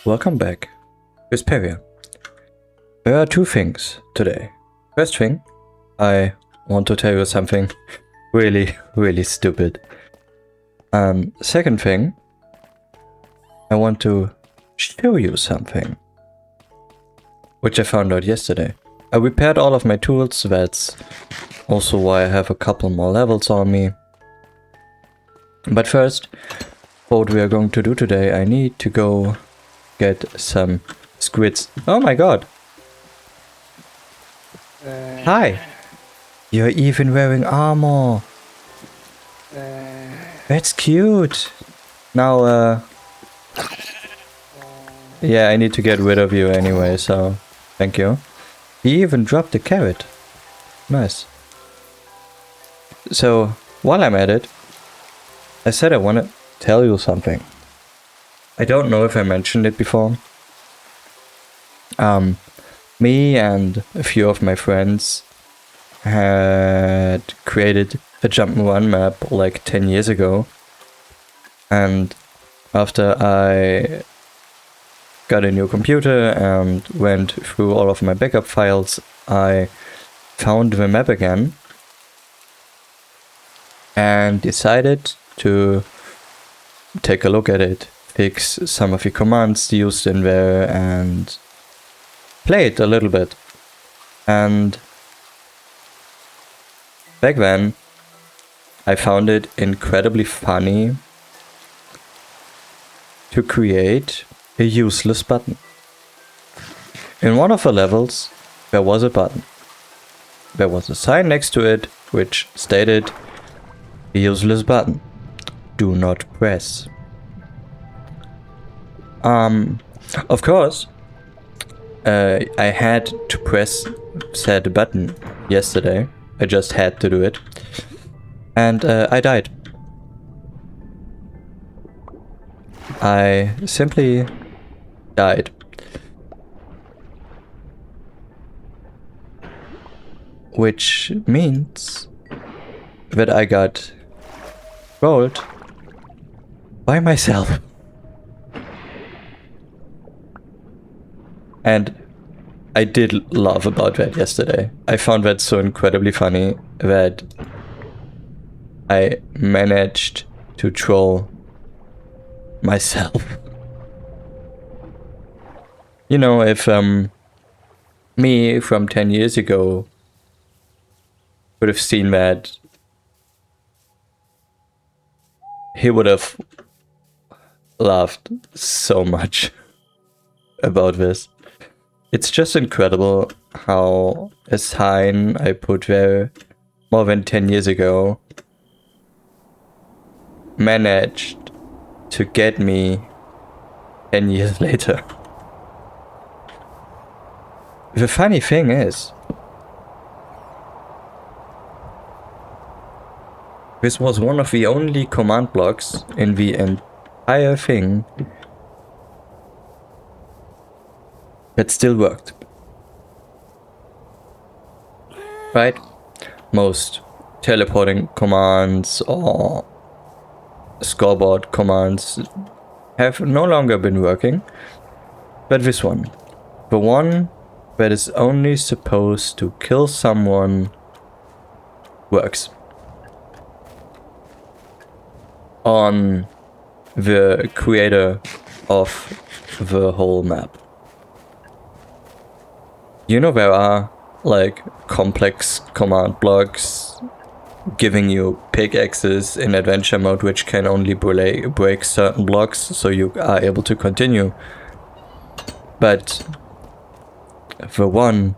Welcome back to Asparia. There are two things today. First thing, I want to tell you something really stupid. Second thing, I want to show you something, which I found out yesterday. I repaired all of my tools, that's also why I have a couple more levels on me. But first, what we are going to do today, I need to go get some squids. Oh my god! Hi! You're even wearing armor! That's cute! Now, yeah, I need to get rid of you anyway, so thank you. He even dropped a carrot. Nice. So, while I'm at it, I said I want to tell you something. I don't know if I mentioned it before. Me and a few of my friends had created a jump'n'run map like 10 years ago. And after I got a new computer and went through all of my backup files, I found the map again and decided to take a look at it, fix some of the commands used in there and play it a little bit. And back then I found it incredibly funny to create a useless button. In one of the levels there was a button. There was a sign next to it which stated useless button. Do not press. Of course, I had to press said button yesterday. I just had to do it. And I died. I simply died. Which means that I got rolled by myself. And I did laugh about that yesterday. I found that so incredibly funny that I managed to troll myself. You know, if me from 10 years ago would have seen that, he would have laughed so much about this. It's just incredible how a sign I put there more than 10 years ago managed to get me 10 years later. The funny thing is, this was one of the only command blocks in the entire thing that still worked. Right? Most teleporting commands or scoreboard commands have no longer been working, but this one, the one that is only supposed to kill someone, works. On the creator of the whole map. You know, there are like complex command blocks giving you pickaxes in adventure mode which can only break certain blocks so you are able to continue. But the one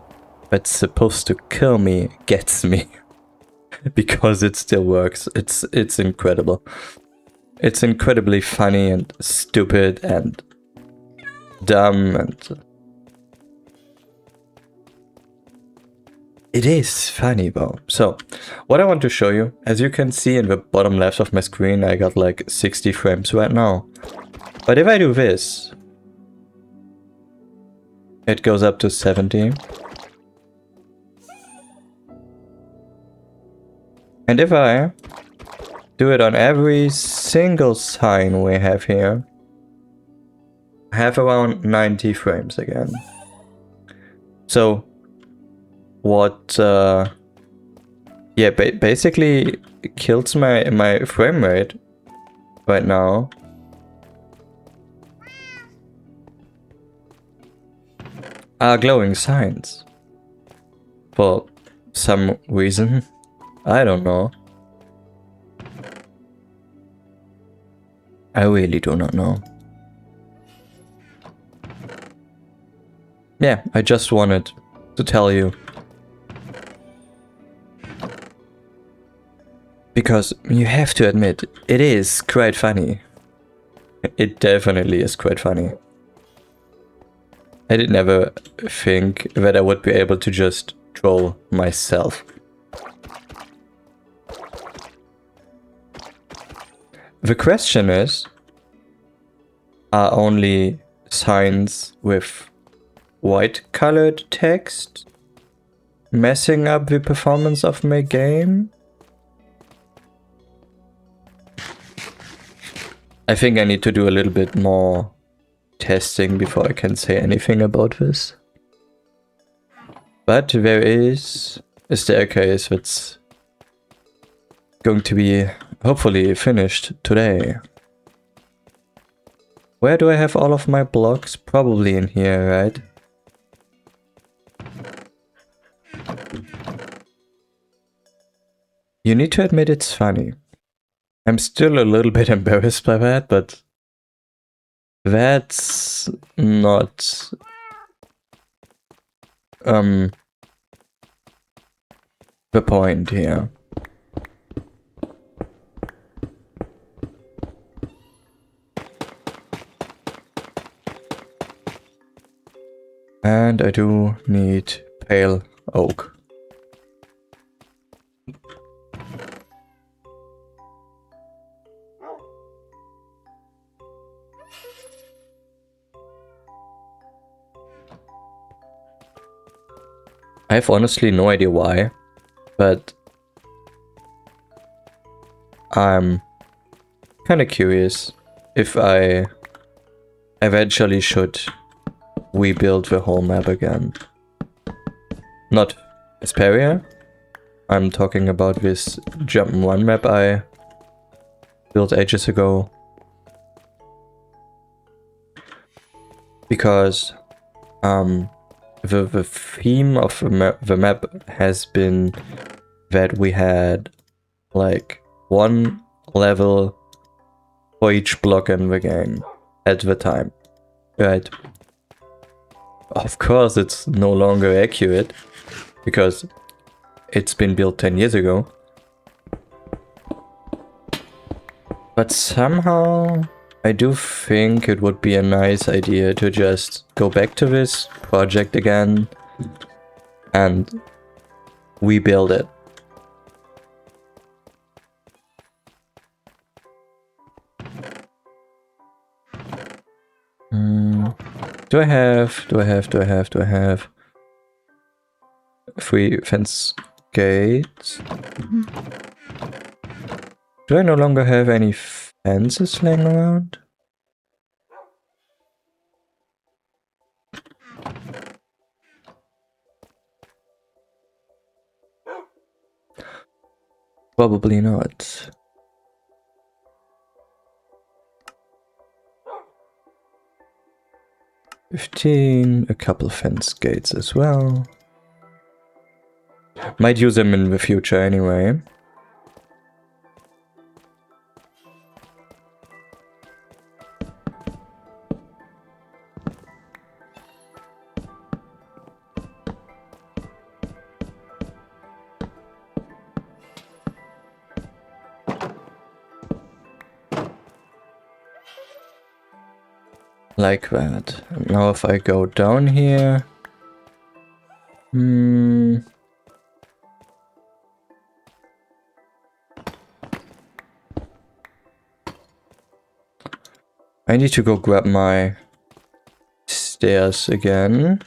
that's supposed to kill me gets me because it still works. It's incredible. It's incredibly funny and stupid and dumb, and it is funny though. So, what I want to show you, as you can see in the bottom left of my screen, I got like 60 frames right now. But if I do this, it goes up to 70. And if I do it on every single sign we have here, have around 90 frames again. So what yeah, basically kills my frame rate right now are glowing signs. For some reason. I don't know. I really do not know. Yeah, I just wanted to tell you. Because you have to admit, it is quite funny. It definitely is quite funny. I did never think that I would be able to just troll myself. The question is, are only signs with white colored text messing up the performance of my game? I think I need to do a little bit more testing before I can say anything about this. But there is a staircase that's going to be hopefully finished today. Where do I have all of my blocks? Probably in here, right? You need to admit it's funny. I'm still a little bit embarrassed by that, but that's not the point here. And I do need pale oak. I have honestly no idea why, but I'm kind of curious if I eventually should rebuild the whole map again. Not Asparia. I'm talking about this Jump'n'Run map I built ages ago. Because the theme of the map has been that we had like one level for each block in the game at the time, right? Of course it's no longer accurate because it's been built 10 years ago. But somehow I do think it would be a nice idea to just go back to this project again and rebuild it. Do I have 3 fence gates? Do I no longer have any fences laying around? Probably not. A couple of fence gates as well. Might use them in the future anyway. Like that. Now if I go down here... I need to go grab my stairs again.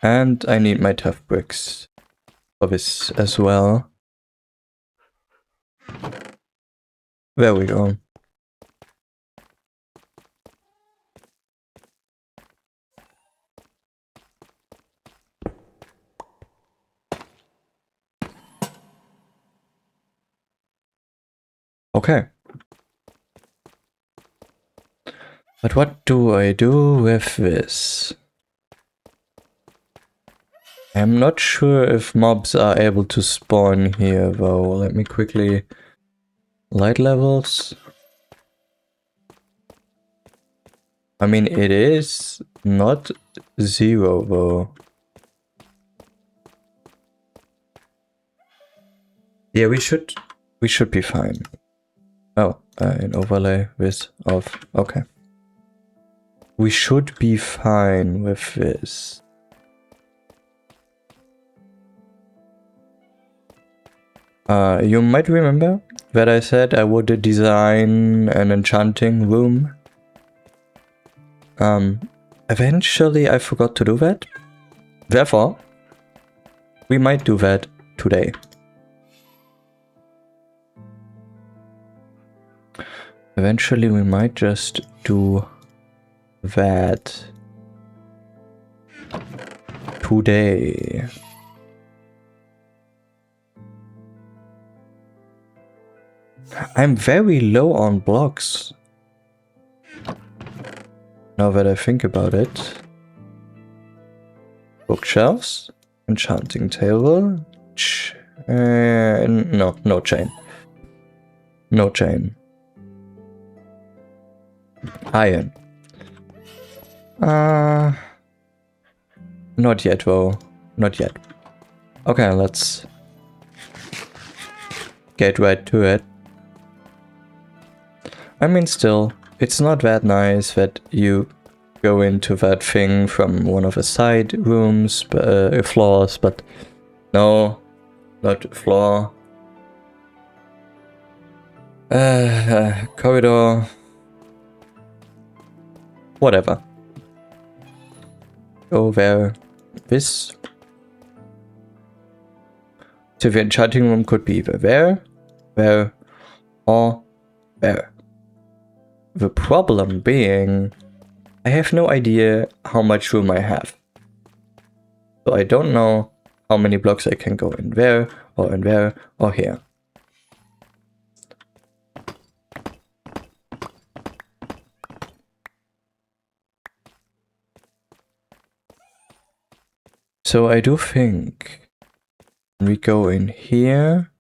And I need my tough bricks for this as well. There we go. Okay. But what do I do with this? I'm not sure if mobs are able to spawn here though. Let me quickly... Light levels. I mean, it is not 0 though. Yeah, we should be fine. Oh, an overlay with off. Okay. We should be fine with this. You might remember that I said I would design an enchanting room. Eventually I forgot to do that. Therefore, we might do that today. Eventually we might just do that today. I'm very low on blocks. Now that I think about it. Bookshelves, enchanting table, no chain. No chain. Iron. Not yet though. Not yet. Okay, let's get right to it. I mean, still, it's not that nice that you go into that thing from one of the side rooms, floors, but no, not floor. Corridor. Whatever. Go there. This. So the enchanting room could be either there, or there. The problem being, I have no idea how much room I have. So I don't know how many blocks I can go in there, or here. So I do think we go in here.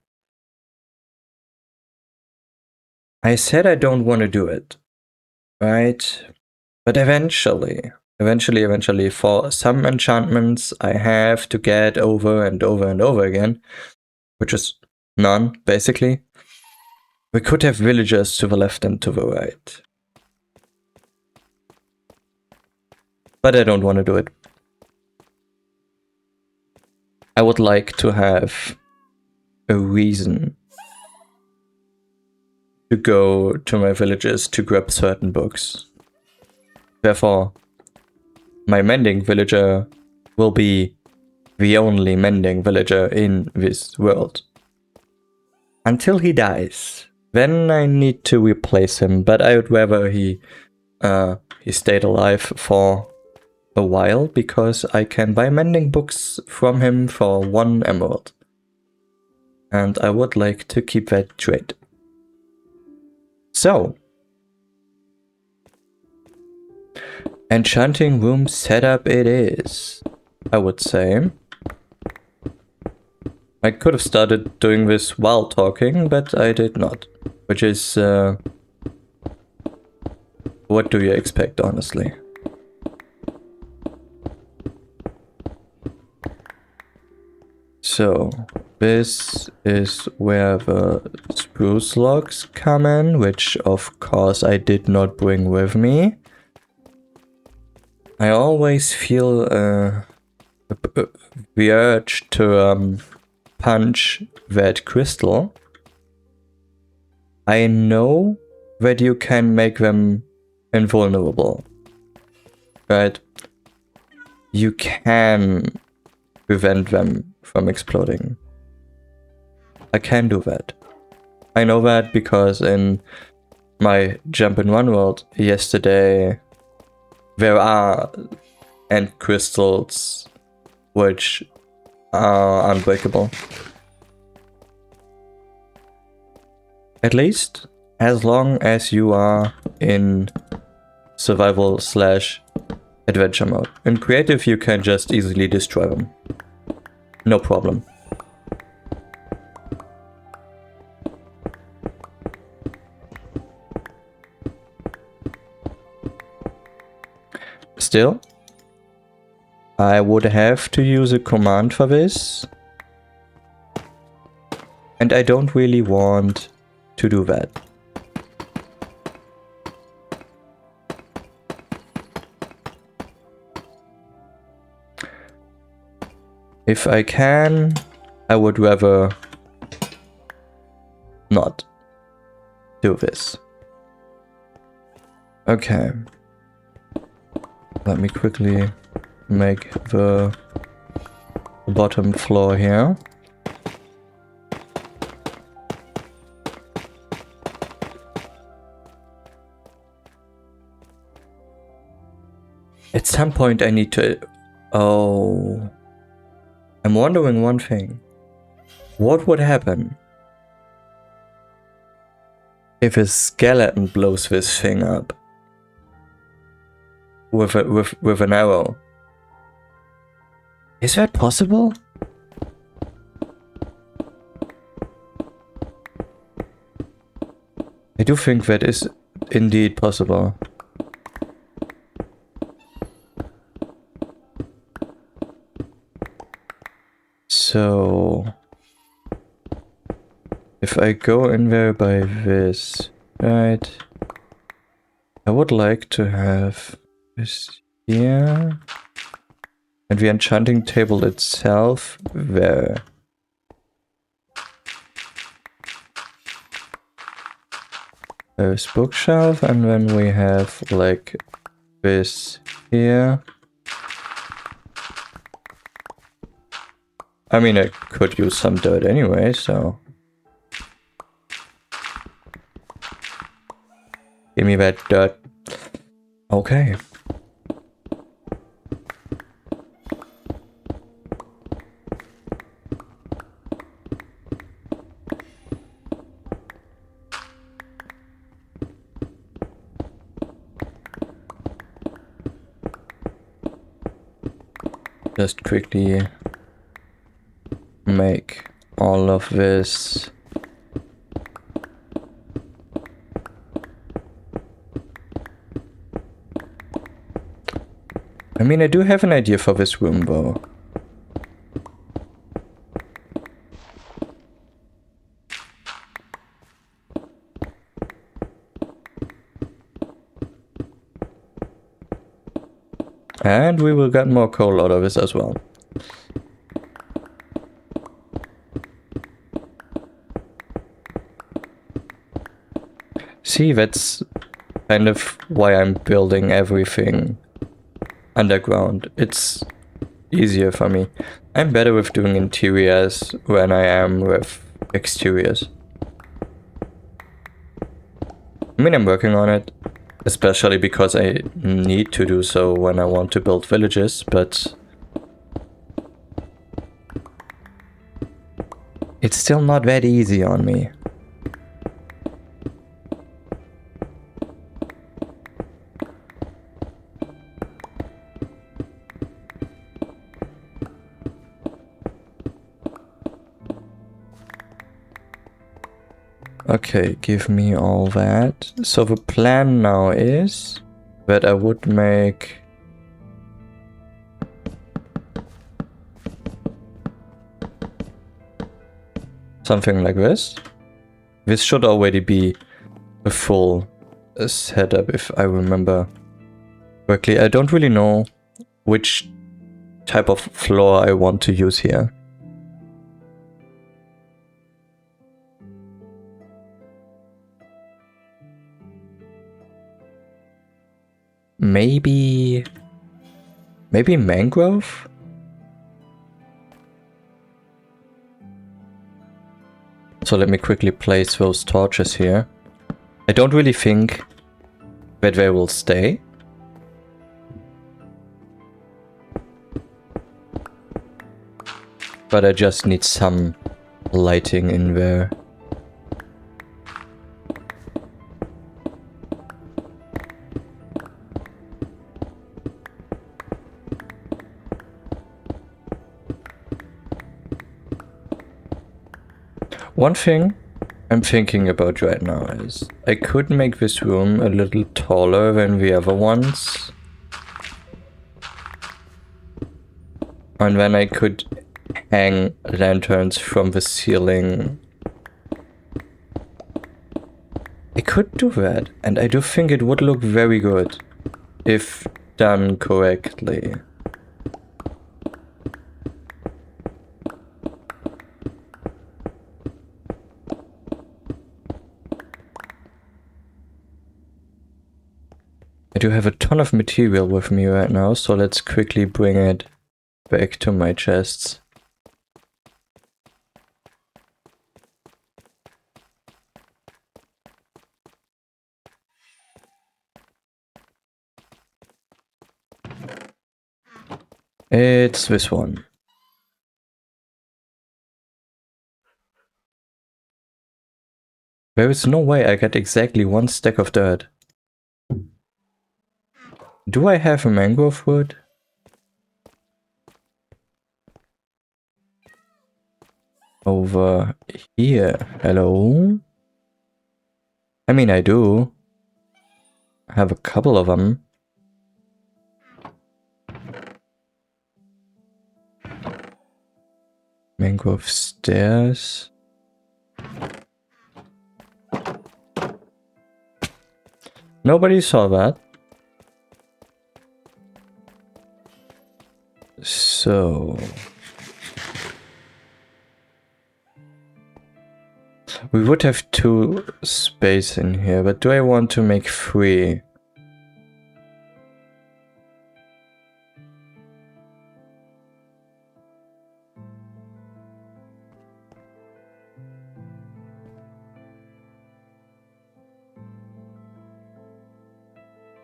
I said I don't want to do it, right? But eventually, for some enchantments, I have to get over and over again, which is none, basically. We could have villagers to the left and to the right. But I don't want to do it. I would like to have a reason to go to my villages to grab certain books. Therefore, my mending villager will be the only mending villager in this world. Until he dies. Then I need to replace him, but I would rather he stayed alive for a while, because I can buy mending books from him for 1 emerald. And I would like to keep that trait. So, enchanting room setup it is, I would say. I could have started doing this while talking, but I did not. Which is, what do you expect, honestly? So, this is where the spruce logs come in, which of course I did not bring with me. I always feel the urge to punch that crystal. I know that you can make them invulnerable, right? you can prevent them from exploding. I can do that. I know that because in my Jump and Run world yesterday, there are end crystals which are unbreakable. At least as long as you are in survival / adventure mode. In creative you can just easily destroy them. No problem. Still, I would have to use a command for this. And I don't really want to do that. If I can, I would rather not do this. Okay. Let me quickly make the bottom floor here. At some point I need to... Oh... I'm wondering one thing. What would happen if a skeleton blows this thing up with an arrow? Is that possible? I do think that is indeed possible. So, if I go in there by this, right, I would like to have this here, and the enchanting table itself there. There's bookshelf, and then we have like this here. I mean, I could use some dirt anyway, so... Give me that dirt. Okay. Just quickly make all of this I mean, I do have an idea for this room though. And we will get more coal out of this as well. See, that's kind of why I'm building everything underground. It's easier for me. I'm better with doing interiors than I am with exteriors. I mean, I'm working on it, especially because I need to do so when I want to build villages, but it's still not that easy on me. Okay, give me all that. So the plan now is that I would make something like this. This should already be a full setup if I remember correctly. I don't really know which type of floor I want to use here. Maybe Maybe mangrove? So let me quickly place those torches here. I don't really think that they will stay. But I just need some lighting in there. One thing I'm thinking about right now is I could make this room a little taller than the other ones. And then I could hang lanterns from the ceiling. I could do that, and I do think it would look very good if done correctly. I do have a ton of material with me right now, so let's quickly bring it back to my chests. It's this one. There is no way I get exactly one stack of dirt. Do I have a mangrove wood? Over here. Hello? I mean, I do. I have a couple of them. Mangrove stairs. Nobody saw that. So... we would have 2 space in here, but do I want to make 3?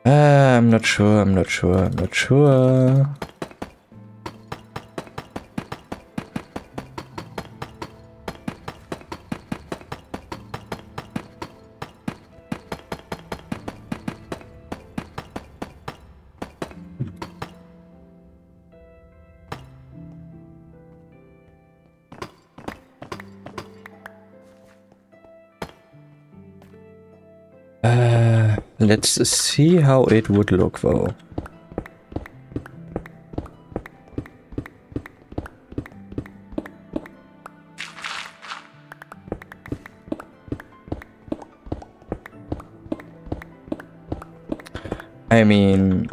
I'm not sure, I'm not sure, I'm not sure. Let's see how it would look though. I mean...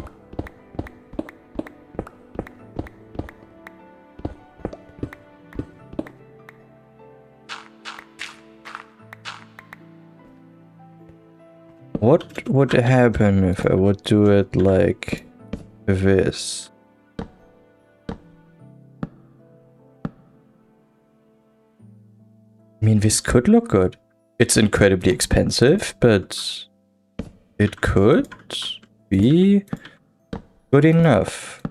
what would happen if I would do it like this? I mean, this could look good. It's incredibly expensive, but it could be good enough.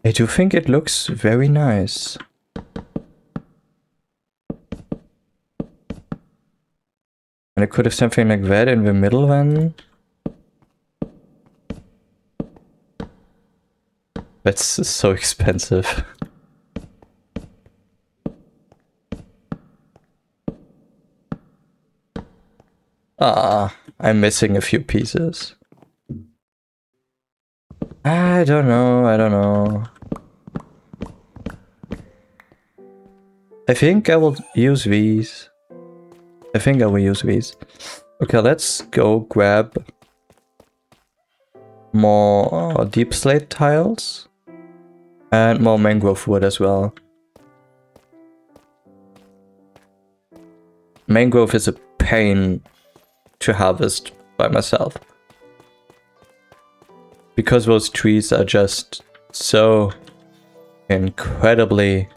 I do think it looks very nice. And I could have something like that in the middle then. That's so expensive. Ah, I'm missing a few pieces. I don't know, I don't know. I think I will use these. I think I will use these. Okay, let's go grab more deep slate tiles and more mangrove wood as well. Mangrove is a pain to harvest by myself, because those trees are just so incredibly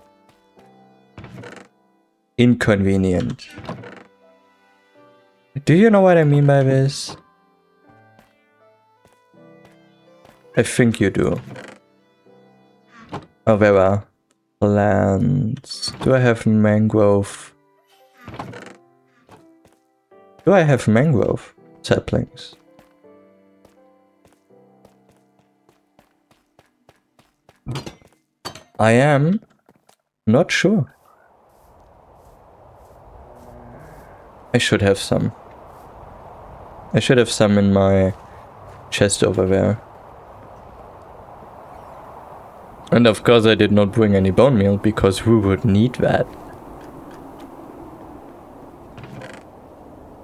inconvenient. Do you know what I mean by this? I think you do. Oh, there are plants. Do I have mangrove? Do I have mangrove saplings? I am not sure. I should have some. I should have some in my chest over there. And of course I did not bring any bone meal, because who would need that?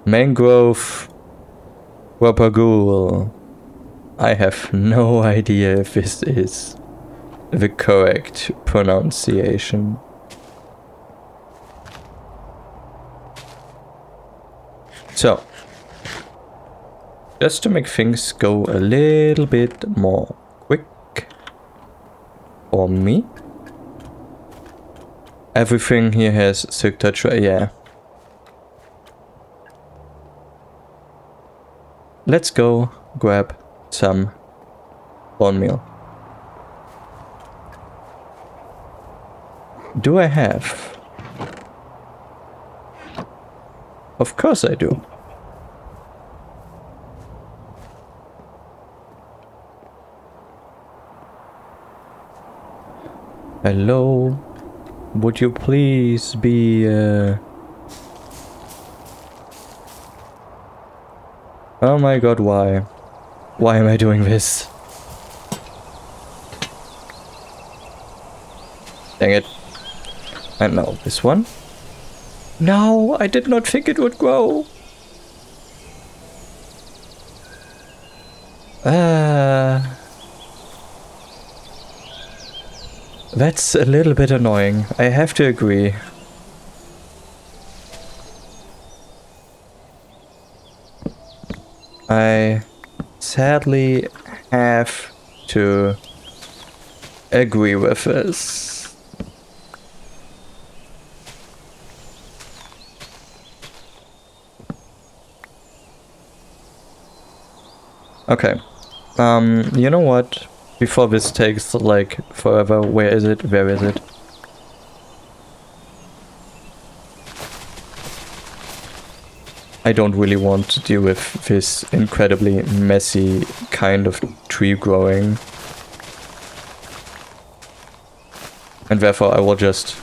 Mangrove Wapagul. I have no idea if this is the correct pronunciation. So, just to make things go a little bit more quick for me. Everything here has silk touch, yeah. Let's go grab some bone meal. Do I have? Of course I do. Hello? Would you please be Oh my god, why? Why am I doing this? Dang it. And now this one. No, I did not think it would grow. That's a little bit annoying, I have to agree. I sadly have to agree with this. Okay. You know what? Before this takes like forever, where is it? Where is it? I don't really want to deal with this incredibly messy kind of tree growing. And therefore I will just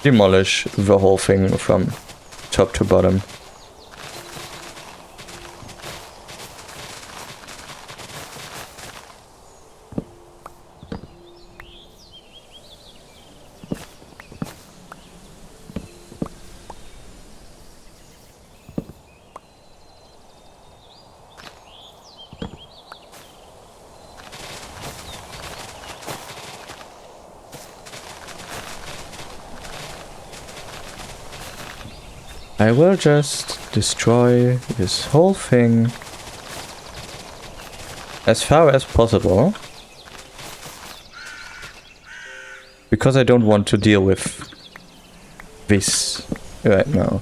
demolish the whole thing from top to bottom. I will just destroy this whole thing as far as possible, because I don't want to deal with this right now.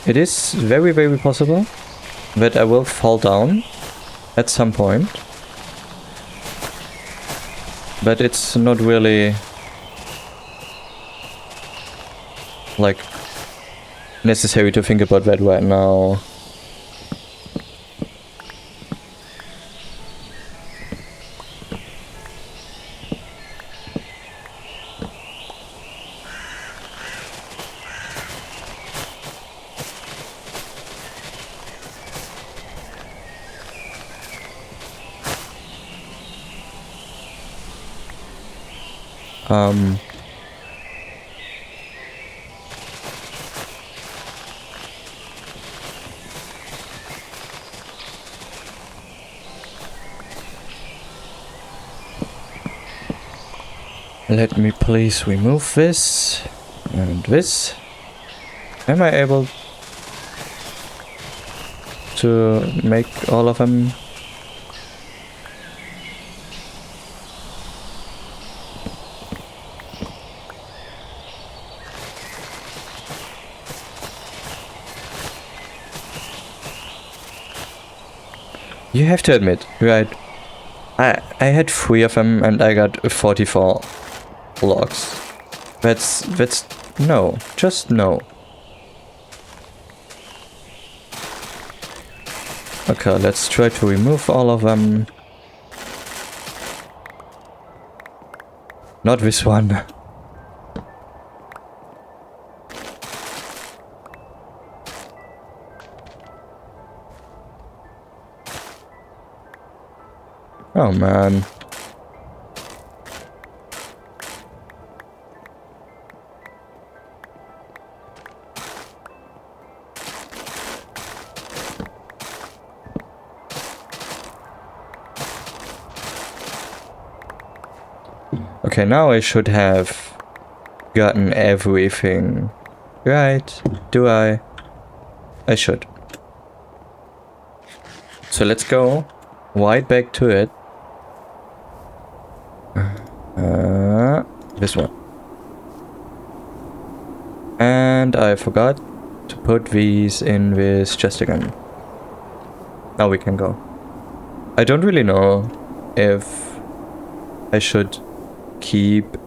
It is very, very possible that I will fall down at some point, but it's not really like necessary to think about that right now. Let me please remove this and this. Am I able to make all of them? You have to admit, right? I had 3 of them and I got 44 logs. That's no, just no. Okay, let's try to remove all of them. Not this one. Oh man. Okay, now I should have gotten everything right. Do I? I should. So let's go right back to it. This one. And I forgot to put these in this chest again. Now we can go. I don't really know if I should keep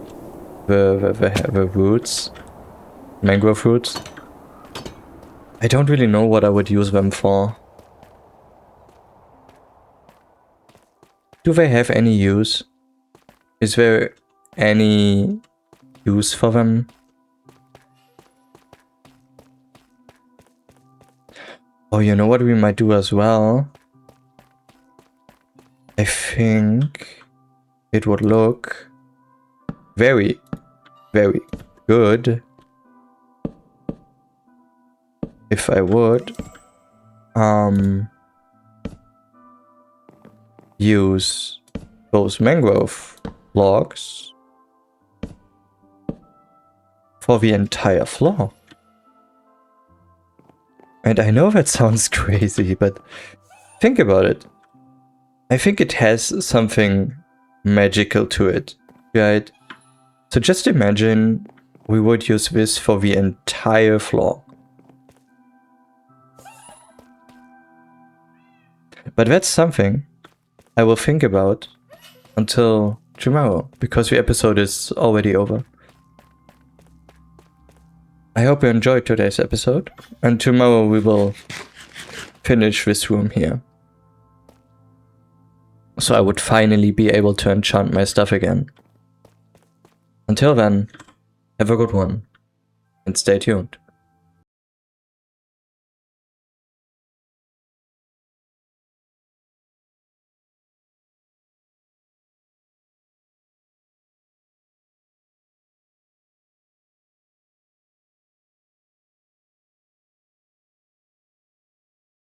the roots, mangrove roots. I don't really know what I would use them for. Do they have any use? Is there any use for them? Oh, you know what we might do as well? I think it would look very, very good if I would use those mangrove logs for the entire floor. And I know that sounds crazy, but think about it. I think it has something magical to it, right? So just imagine we would use this for the entire floor. But that's something I will think about until tomorrow, because the episode is already over. I hope you enjoyed today's episode, and tomorrow we will finish this room here. So I would finally be able to enchant my stuff again. Until then, have a good one, and stay tuned.